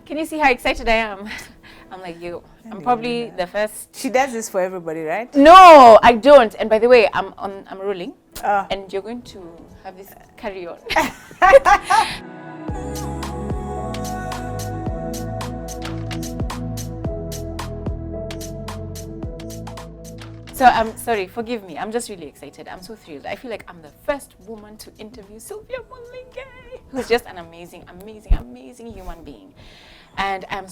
Can you see how excited I am? I'm like you. I'm probably the first. She does this for everybody, right? No, I don't. And by the way, I'm rolling, and you're going to have this carry on. So I'm sorry, forgive me. I'm just really excited. I'm so thrilled. I feel like I'm the first woman to interview Sylvia Mulinge, who's just an amazing, amazing, amazing human being. And I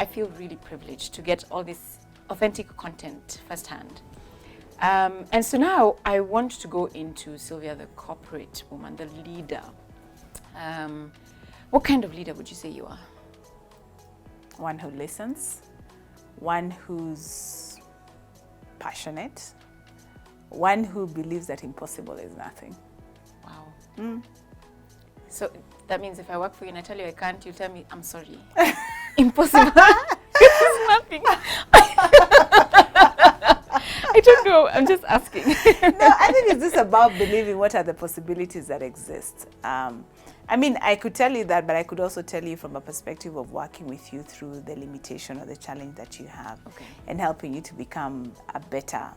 feel really privileged to get all this authentic content firsthand. And so now I want to go into Sylvia, the corporate woman, the leader. What kind of leader would you say you are? One who listens, one who's passionate, one who believes that impossible is nothing. Wow. So that means if I work for you and I tell you I can't, you tell me, I'm sorry. Impossible. It's nothing. I don't know. I'm just asking. No, I think it's just about believing what are the possibilities that exist. I mean, I could tell you that, but I could also tell you from a perspective of working with you through the limitation or the challenge that you have, and helping you to become a better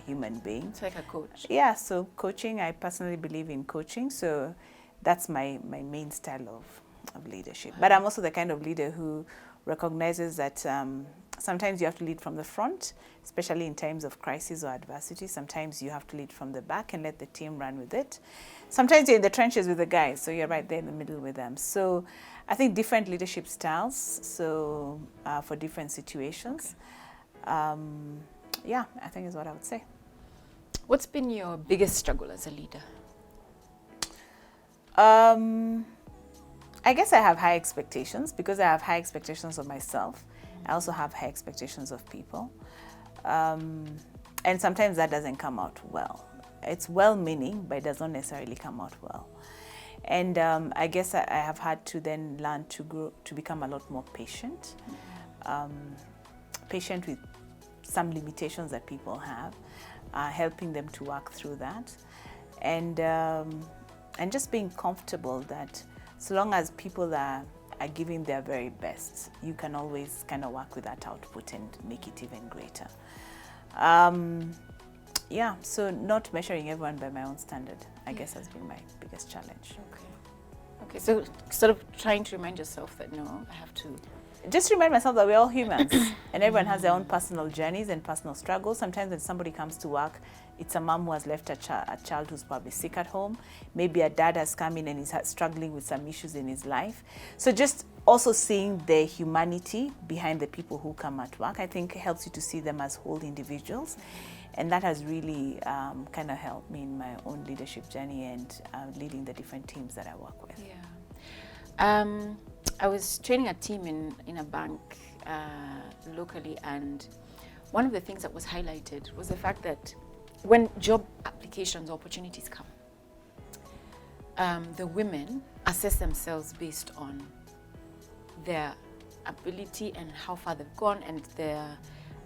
human being. It's like a coach. Yeah, so coaching, I personally believe in coaching. So that's my main style of leadership. But I'm also the kind of leader who recognizes that sometimes you have to lead from the front, especially in times of crisis or adversity. Sometimes you have to lead from the back and let the team run with it. Sometimes you're in the trenches with the guys, so you're right there in the middle with them. So I think different leadership styles, so for different situations. Yeah, I think is what I would say. What's been your biggest struggle as a leader? I guess I have high expectations. Because I have high expectations of myself, I also have high expectations of people. And sometimes that doesn't come out well. It's well-meaning, but it does not necessarily come out well. And I guess I have had to then learn to grow, to become a lot more patient. Patient with some limitations that people have, helping them to work through that. And just being comfortable that so long as people are giving their very best, you can always kind of work with that output and make it even greater. Yeah, so not measuring everyone by my own standard, I guess has been my biggest challenge. Okay, so sort of trying to remind yourself that no, I have to... Just remind myself that we're all humans and everyone has their own personal journeys and personal struggles. Sometimes when somebody comes to work, it's a mom who has left a child who's probably sick at home. Maybe a dad has come in and is struggling with some issues in his life. So just also seeing the humanity behind the people who come at work, I think helps you to see them as whole individuals. And that has really kind of helped me in my own leadership journey and leading the different teams that I work with. Yeah. I was training a team in a bank locally, and one of the things that was highlighted was the fact that when job applications or opportunities come, the women assess themselves based on their ability and how far they've gone and their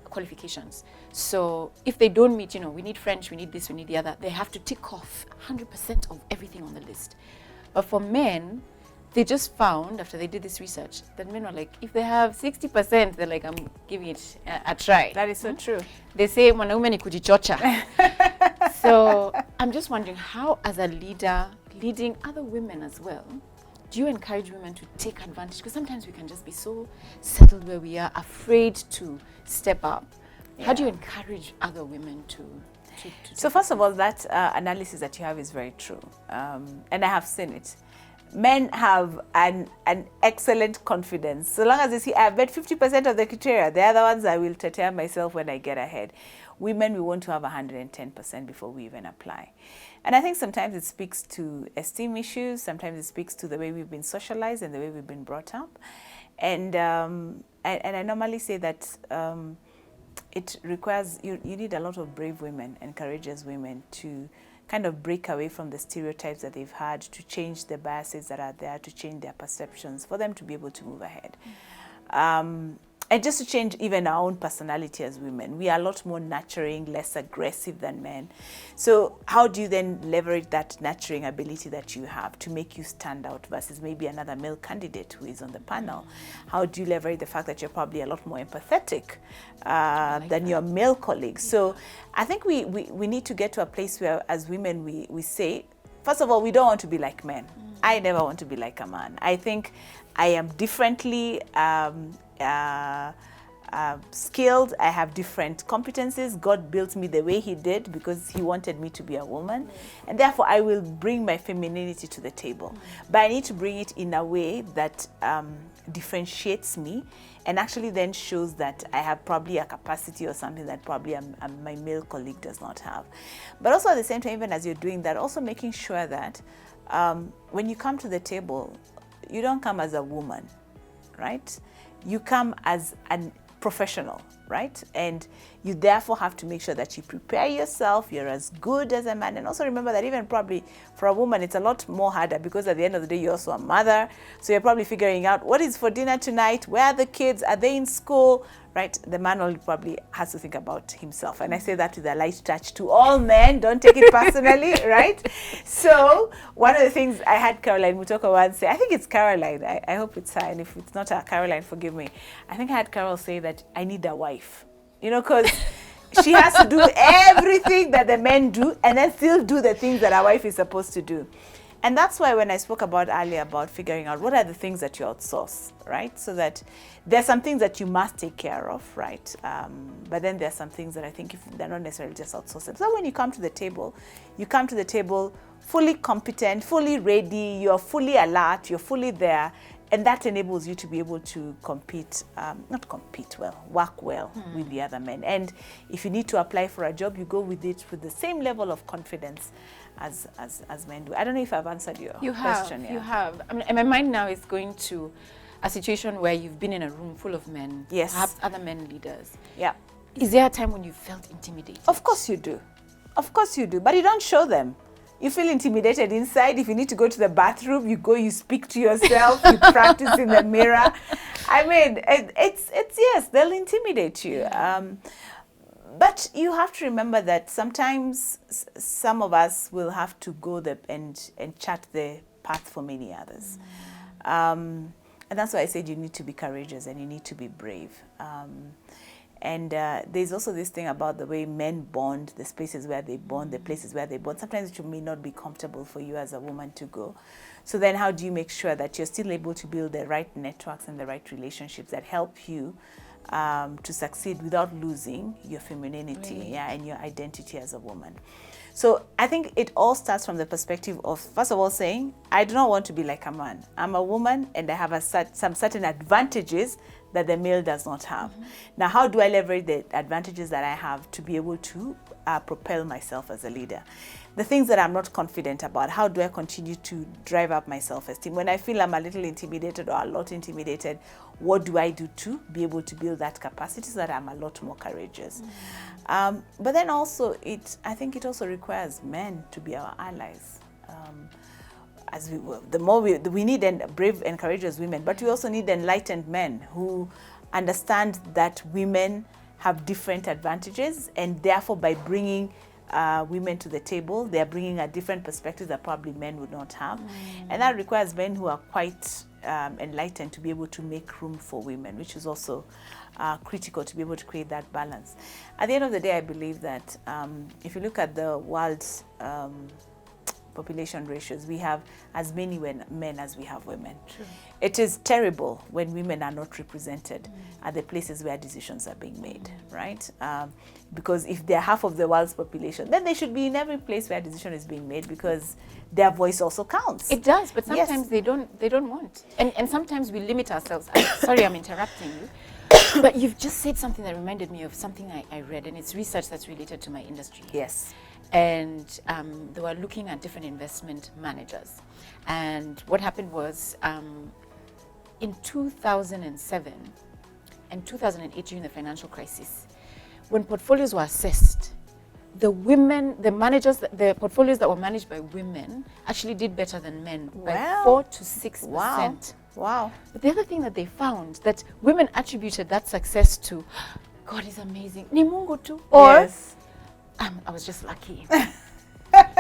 qualifications. So if they don't meet, we need French, we need this, we need the other, they have to tick off 100% of everything on the list. But for men, they just found, after they did this research, that men were like, if they have 60%, they're like, I'm giving it a try. That is so true. They say, mwanaume ni kujichocha. So I'm just wondering how, as a leader, leading other women as well, do you encourage women to take advantage? Because sometimes we can just be so settled where we are, afraid to step up. Yeah. How do you encourage other women to So first of all, that analysis that you have is very true. And I have seen it. Men have an excellent confidence. So long as they see, I've met 50% of the criteria, the other ones I will prepare myself when I get ahead. Women, we want to have 110% before we even apply. And I think sometimes it speaks to esteem issues, sometimes it speaks to the way we've been socialized and the way we've been brought up. And I normally say that it requires, you need a lot of brave women and courageous women to kind of break away from the stereotypes that they've had, to change the biases that are there, to change their perceptions, for them to be able to move ahead. and just to change even our own personality as women. We are a lot more nurturing, less aggressive than men. So how do you then leverage that nurturing ability that you have to make you stand out versus maybe another male candidate who is on the panel? How do you leverage the fact that you're probably a lot more empathetic than your male colleagues? So I think we need to get to a place where as women we say, first of all, we don't want to be like men. I never want to be like a man. I think I am differently skilled. I have different competencies. God built me the way he did because he wanted me to be a woman. And therefore, I will bring my femininity to the table. But I need to bring it in a way that differentiates me and actually then shows that I have probably a capacity or something that probably my male colleague does not have. But also at the same time, even as you're doing that, also making sure that when you come to the table, you don't come as a woman, right? You come as a professional, right? And you therefore have to make sure that you prepare yourself, you're as good as a man. And also remember that even probably for a woman, it's a lot more harder because at the end of the day, you're also a mother. So you're probably figuring out what is for dinner tonight, where are the kids, are they in school, right? The man only probably has to think about himself. And I say that with a light touch to all men, don't take it personally, right? So one of the things I had Caroline Mutoko once say, I think it's Caroline, I hope it's her, and if it's not her, Caroline, forgive me. I think I had Carol say that I need a wife, you know, because she has to do everything that the men do and then still do the things that a wife is supposed to do. And that's why when I spoke about earlier about figuring out what are the things that you outsource, right? So that there's some things that you must take care of, right? But then there's some things that I think if they're not necessarily just outsourced. So when you come to the table, fully competent, fully ready, you're fully alert, you're fully there. And that enables you to be able to work well with the other men. And if you need to apply for a job, you go with it with the same level of confidence as men do. I don't know if I've answered your question. You have. I mean, and my mind now is going to a situation where you've been in a room full of men, yes, perhaps other men leaders. Yeah. Is there a time when you felt intimidated? Of course you do. Of course you do. But you don't show them. You feel intimidated inside. If you need to go to the bathroom, you go, you speak to yourself, you practice in the mirror. I mean, it's yes, they'll intimidate you. But you have to remember that sometimes some of us will have to go and chart the path for many others. And that's why I said you need to be courageous and you need to be brave. And there's also this thing about the way men bond, the spaces where they bond, the places where they bond. Sometimes it may not be comfortable for you as a woman to go. So then how do you make sure that you're still able to build the right networks and the right relationships that help you to succeed without losing your femininity and your identity as a woman? So I think it all starts from the perspective of, first of all, saying, I do not want to be like a man. I'm a woman and I have some certain advantages that the male does not have. Now, how do I leverage the advantages that I have to be able to propel myself as a leader? The things that I'm not confident about, how do I continue to drive up my self-esteem? When I feel I'm a little intimidated or a lot intimidated, what do I do to be able to build that capacity so that I'm a lot more courageous? But then also, I think it also requires men to be our allies. As the more we need brave and courageous women, but we also need enlightened men who understand that women have different advantages, and therefore by bringing women to the table, they are bringing a different perspective that probably men would not have. And that requires men who are quite enlightened to be able to make room for women, which is also critical to be able to create that balance. At the end of the day, I believe that if you look at the world's population ratios, we have as many men as we have women. True. It is terrible when women are not represented at the places where decisions are being made, right? Because if they're half of the world's population, then they should be in every place where a decision is being made, because their voice also counts. It does, but sometimes they don't want. And sometimes we limit ourselves. Sorry, I'm interrupting you. But you've just said something that reminded me of something I read, and it's research that's related to my industry. Yes. And they were looking at different investment managers. And what happened was in 2007 and 2008, during the financial crisis, when portfolios were assessed, the portfolios that were managed by women actually did better than men by 4 to 6%. Wow. But the other thing that they found, that women attributed that success to, God is amazing, ni Mungu tu, or Yes. I was just lucky.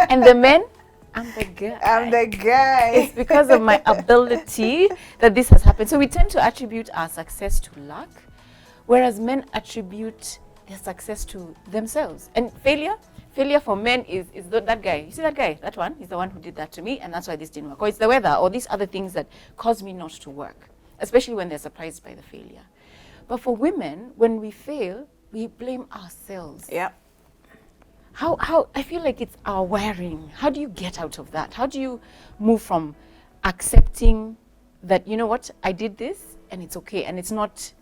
And the men, I'm the guy. I'm the guy. It's because of my ability that this has happened. So we tend to attribute our success to luck, whereas men attribute their success to themselves. And failure for men is that guy. You see that guy? That one? He's the one who did that to me, and that's why this didn't work. Or it's the weather, or these other things that cause me not to work, especially when they're surprised by the failure. But for women, when we fail, we blame ourselves. Yeah. How I feel like it's our wiring. How do you get out of that? How do you move from accepting that, you know what, I did this and it's okay, and it's not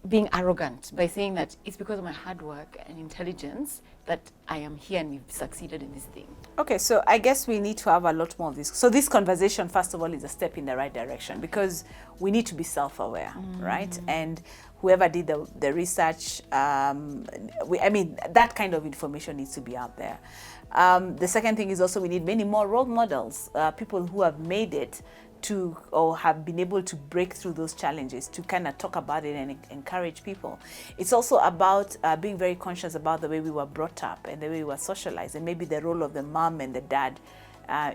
being arrogant by saying that it's because of my hard work and intelligence that I am here and we've succeeded in this thing? Okay, so I guess we need to have a lot more of this. So this conversation, first of all, is a step in the right direction, because we need to be self-aware, right? And whoever did the research, I mean, that kind of information needs to be out there. The second thing is also we need many more role models, people who have made it to, or have been able to break through those challenges, to kind of talk about it and encourage people. It's also about being very conscious about the way we were brought up and the way we were socialized, and maybe the role of the mom and the dad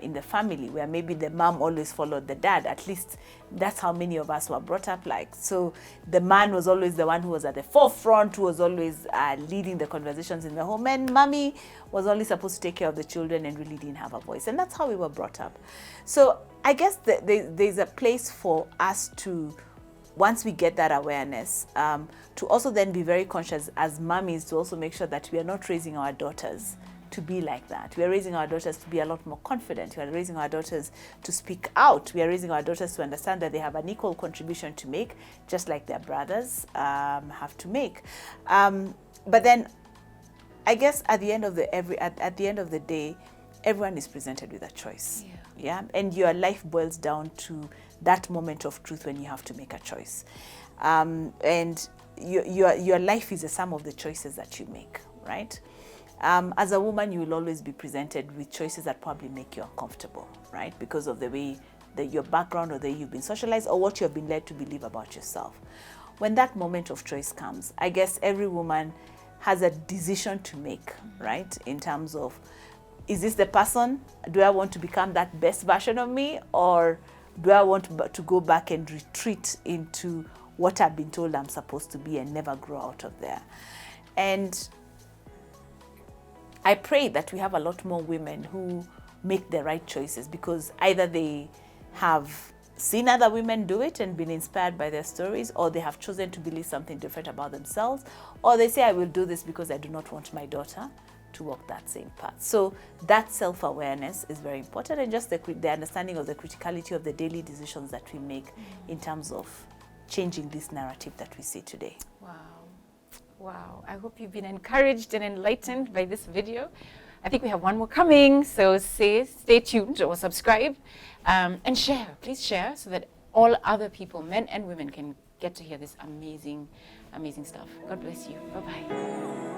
in the family, where maybe the mom always followed the dad. At least that's how many of us were brought up like. So the man was always the one who was at the forefront, who was always leading the conversations in the home, and mommy was only supposed to take care of the children and really didn't have a voice. And that's how we were brought up. So I guess there's a place for us to, once we get that awareness, to also then be very conscious as mommies, to also make sure that we are not raising our daughters to be like that. We are raising our daughters to be a lot more confident. We are raising our daughters to speak out. We are raising our daughters to understand that they have an equal contribution to make, just like their brothers have to make. But then, I guess at the end of the day, everyone is presented with a choice. Yeah, and your life boils down to that moment of truth when you have to make a choice, and your life is a sum of the choices that you make, right? As a woman, you will always be presented with choices that probably make you uncomfortable, right? Because of the way your background, or the way you've been socialized, or what you have been led to believe about yourself. When that moment of choice comes, I guess every woman has a decision to make, right? In terms of, is this the person? Do I want to become that best version of me? Or do I want to go back and retreat into what I've been told I'm supposed to be and never grow out of there? And I pray that we have a lot more women who make the right choices, because either they have seen other women do it and been inspired by their stories, or they have chosen to believe something different about themselves, or they say, I will do this because I do not want my daughter to walk that same path. So that self-awareness is very important, and just the understanding of the criticality of the daily decisions that we make in terms of changing this narrative that we see today. Wow, I hope you've been encouraged and enlightened by this video. I think we have one more coming, so stay tuned or subscribe, and share. Please share, so that all other people, men and women, can get to hear this amazing, amazing stuff. God bless you. Bye-bye.